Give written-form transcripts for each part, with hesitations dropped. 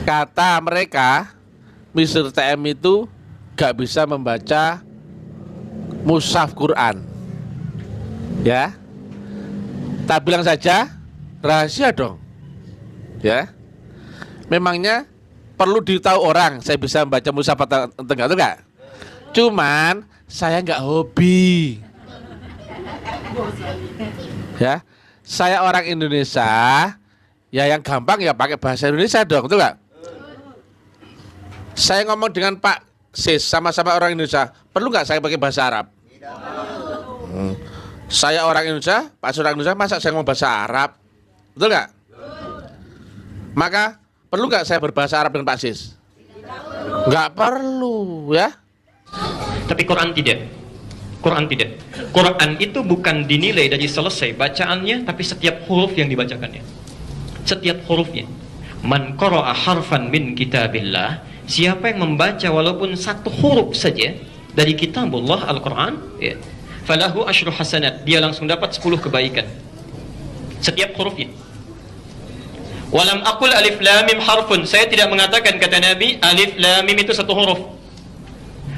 Kata mereka, Mr. TM itu gak bisa membaca mushaf Quran. Ya, tak bilang saja rahasia dong. Ya, memangnya perlu ditahu orang saya bisa membaca mushaf atau enggak itu enggak? Cuman saya nggak hobi. Ya, saya orang Indonesia. Ya yang gampang ya pakai bahasa Indonesia dong, betul nggak? Saya ngomong dengan Pak Sis sama-sama orang Indonesia, perlu nggak saya pakai bahasa Arab? Saya orang Indonesia, Pak Sis orang Indonesia, masa saya ngomong bahasa Arab? Betul nggak? Maka perlu nggak saya berbahasa Arab dengan Pak Sis? Nggak perlu ya. Tapi Quran tidak. Quran tidak. Quran itu bukan dinilai dari selesai bacaannya, tapi setiap huruf yang dibacakannya. Setiap hurufnya. Man qara'a harfan min kitabillah, siapa yang membaca walaupun satu huruf saja dari kitabullah Al-Quran, ya, falahu asyru hasanat, dia langsung dapat 10 kebaikan. Setiap hurufnya. Walam aqul alif lam mim harfun, saya tidak mengatakan kata Nabi alif lam mim itu satu huruf.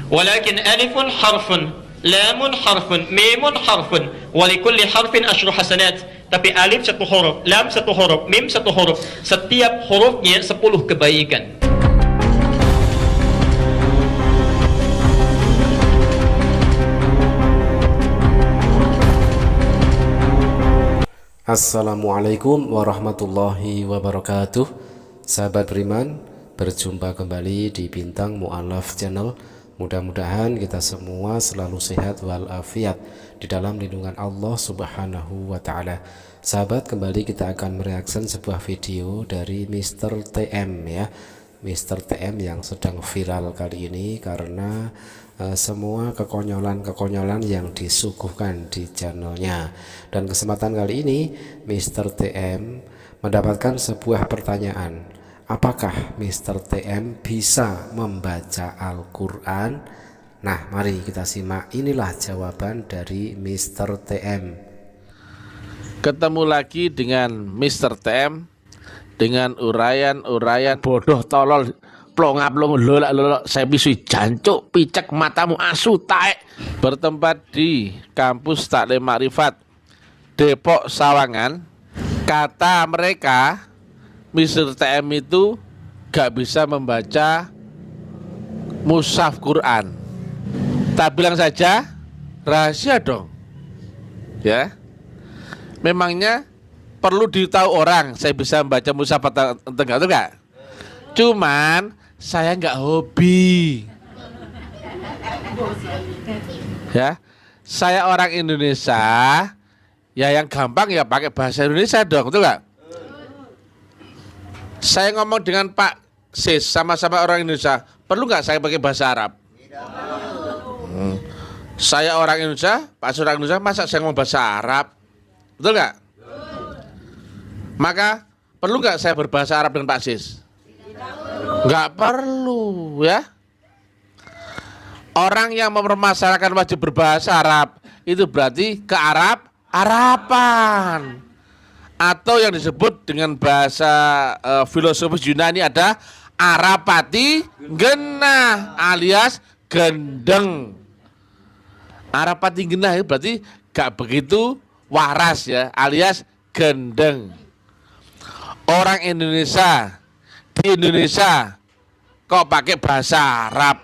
Walakin alifun harfun, lamun harfun, mimun harfun, walikulli harfin asyru hasanat. Tapi alif satu huruf, lam satu huruf, mim satu huruf, setiap hurufnya 10 kebaikan. Assalamualaikum warahmatullahi wabarakatuh. Sahabat beriman, berjumpa kembali di Bintang Mu'alaf Channel. Mudah-mudahan kita semua selalu sehat walafiat di dalam lindungan Allah Subhanahu wa Ta'ala. Sahabat, kembali kita akan mereaksi sebuah video dari Mr. TM ya. Mr. TM yang sedang viral kali ini karena semua kekonyolan-kekonyolan yang disuguhkan di channelnya. Dan kesempatan kali ini Mr. TM mendapatkan sebuah pertanyaan, apakah Mr. TM bisa membaca Al-Quran? Nah, mari kita simak, inilah jawaban dari Mr. TM. Ketemu lagi dengan Mr. TM dengan uraian bodoh tolol plong-plong lolak saya bisui jancuk picek matamu asu taek, bertempat di kampus Taklim Makrifat Depok Sawangan. Kata mereka, Mr. TM itu gak bisa membaca mushaf Quran. Tak bilang saja rahasia dong. Ya, memangnya perlu ditahu orang saya bisa membaca mushaf atau enggak? Cuman saya nggak hobi. Ya, saya orang Indonesia. Ya yang gampang ya pakai bahasa Indonesia dong, betul nggak? Saya ngomong dengan Pak Sis sama-sama orang Indonesia, perlu nggak saya pakai bahasa Arab? Saya orang Indonesia, Pak Sis orang Indonesia, masa saya ngomong bahasa Arab? Betul nggak? Maka perlu nggak saya berbahasa Arab dengan Pak Sis? Nggak perlu ya. Orang yang mempermasalahkan wajib berbahasa Arab itu berarti ke Arapan, atau yang disebut dengan bahasa filosofis Yunani ada Arapati genah alias gendeng. Arapati genah itu berarti gak begitu waras ya, alias gendeng. Orang Indonesia di Indonesia kok pakai bahasa Arab?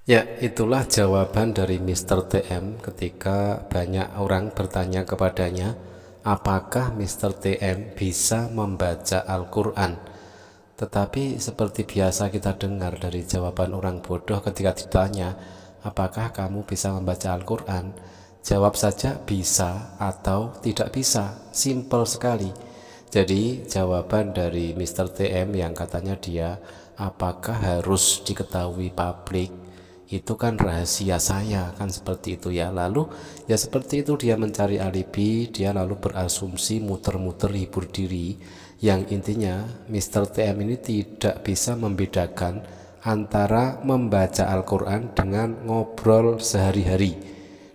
Ya, itulah jawaban dari Mr. TM ketika banyak orang bertanya kepadanya, apakah Mr. TM bisa membaca Al-Quran? Tetapi seperti biasa kita dengar dari jawaban orang bodoh ketika ditanya, apakah kamu bisa membaca Al-Quran? Jawab saja bisa atau tidak bisa, simple sekali. Jadi jawaban dari Mr. TM yang katanya dia apakah harus diketahui publik, itu kan rahasia saya, kan seperti itu ya. Lalu ya seperti itu, dia mencari alibi, dia lalu berasumsi muter-muter hibur diri, yang intinya Mr. TM ini tidak bisa membedakan antara membaca Al-Quran dengan ngobrol sehari-hari.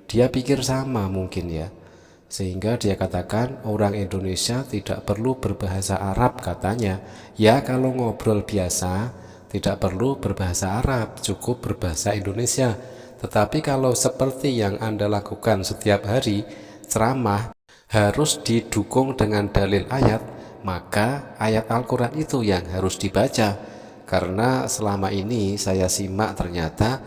Dia pikir sama mungkin ya. Sehingga dia katakan orang Indonesia tidak perlu berbahasa Arab katanya. Ya kalau ngobrol biasa tidak perlu berbahasa Arab, cukup berbahasa Indonesia. Tetapi kalau seperti yang Anda lakukan setiap hari, ceramah harus didukung dengan dalil ayat, maka ayat Al-Quran itu yang harus dibaca. Karena selama ini saya simak ternyata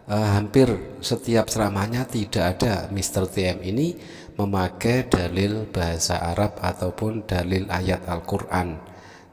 hampir setiap ceramahnya tidak ada Mr. TM ini memakai dalil bahasa Arab ataupun dalil ayat Al-Quran.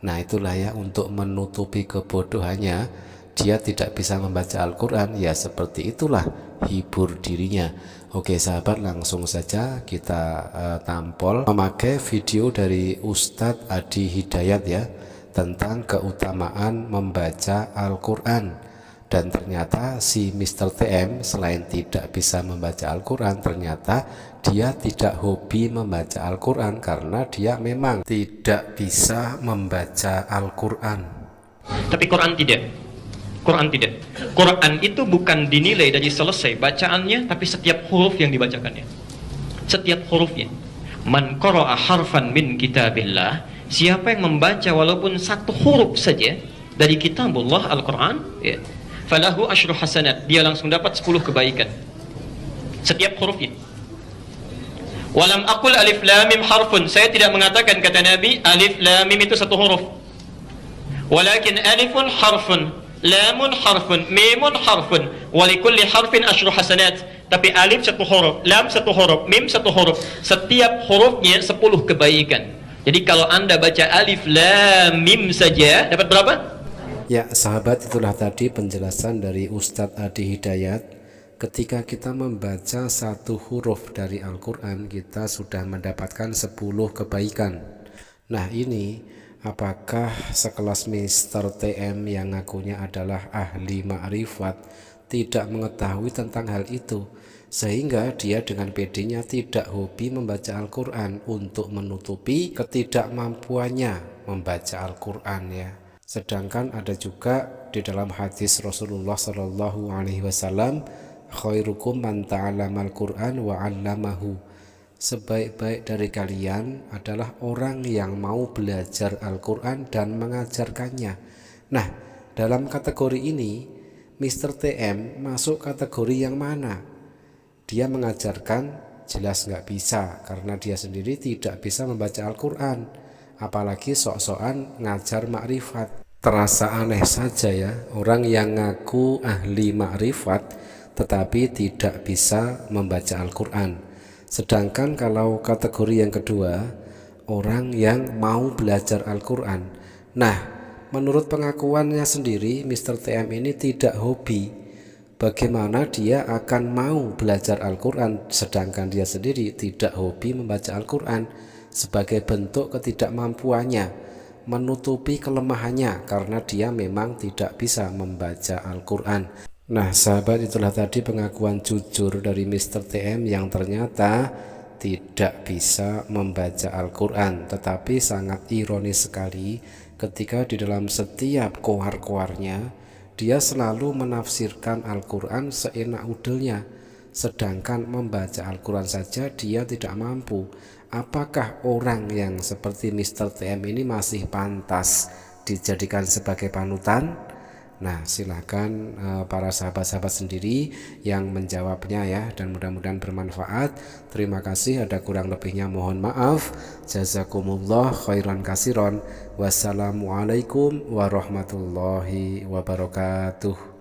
Nah itulah ya, untuk menutupi kebodohannya, dia tidak bisa membaca Al-Quran, ya seperti itulah hibur dirinya. Oke sahabat, langsung saja kita tampol memakai video dari Ustadz Adi Hidayat ya, tentang keutamaan membaca Al-Quran. Dan ternyata si Mr. TM selain tidak bisa membaca Al-Quran, ternyata dia tidak hobi membaca Al-Quran karena dia memang tidak bisa membaca Al-Quran. Tapi Quran tidak. Quran tidak. Quran itu bukan dinilai dari selesai bacaannya, tapi setiap huruf yang dibacakannya. Setiap hurufnya. Man qara'a harfan min kitabillah, siapa yang membaca walaupun satu huruf saja dari kitabullah Al-Quran, ya, falahu asyru hasanat, dia langsung dapat 10 kebaikan. Setiap hurufnya. Walam aqul alif lam mim harfun, saya tidak mengatakan kata Nabi alif lam mim itu satu huruf. Walakin alifun harfun, lamun harfun, mimun harfun, walikulli harfin asyru hasanat. Tapi alif satu huruf, lam satu huruf, mim satu huruf, setiap hurufnya 10 kebaikan. Jadi kalau Anda baca alif lam mim saja dapat berapa? Ya sahabat, itulah tadi penjelasan dari Ustadz Adi Hidayat. Ketika kita membaca satu huruf dari Al-Quran, kita sudah mendapatkan 10 kebaikan. Nah ini, apakah sekelas Mr. TM yang ngakunya adalah ahli ma'rifat tidak mengetahui tentang hal itu, sehingga dia dengan pedenya tidak hobi membaca Al-Quran untuk menutupi ketidakmampuannya membaca Al-Quran ya. Sedangkan ada juga di dalam hadis Rasulullah Shallallahu Alaihi Wasallam, khairukum man ta'allamal Quran wa 'allamahu. Sebaik-baik dari kalian adalah orang yang mau belajar Al-Quran dan mengajarkannya. Nah, dalam kategori ini Mr. TM masuk kategori yang mana? Dia mengajarkan jelas nggak bisa, karena dia sendiri tidak bisa membaca Al-Quran, apalagi sok-sokan ngajar makrifat. Terasa aneh saja ya, orang yang ngaku ahli makrifat tetapi tidak bisa membaca Al-Quran. Sedangkan kalau kategori yang kedua, orang yang mau belajar Al-Quran. Nah, menurut pengakuannya sendiri, Mr. TM ini tidak hobi. Bagaimana dia akan mau belajar Al-Quran sedangkan dia sendiri tidak hobi membaca Al-Quran? Sebagai bentuk ketidakmampuannya, menutupi kelemahannya karena dia memang tidak bisa membaca Al-Quran. Nah sahabat, itulah tadi pengakuan jujur dari Mr. TM yang ternyata tidak bisa membaca Al-Quran. Tetapi sangat ironis sekali ketika di dalam setiap koar-koarnya dia selalu menafsirkan Al-Quran seenak udelnya, sedangkan membaca Al-Quran saja dia tidak mampu. Apakah orang yang seperti Mr. TM ini masih pantas dijadikan sebagai panutan? Nah silakan para sahabat-sahabat sendiri yang menjawabnya ya, dan mudah-mudahan bermanfaat. Terima kasih, ada kurang lebihnya mohon maaf. Jazakumullah khairan kasiron. Wassalamualaikum warahmatullahi wabarakatuh.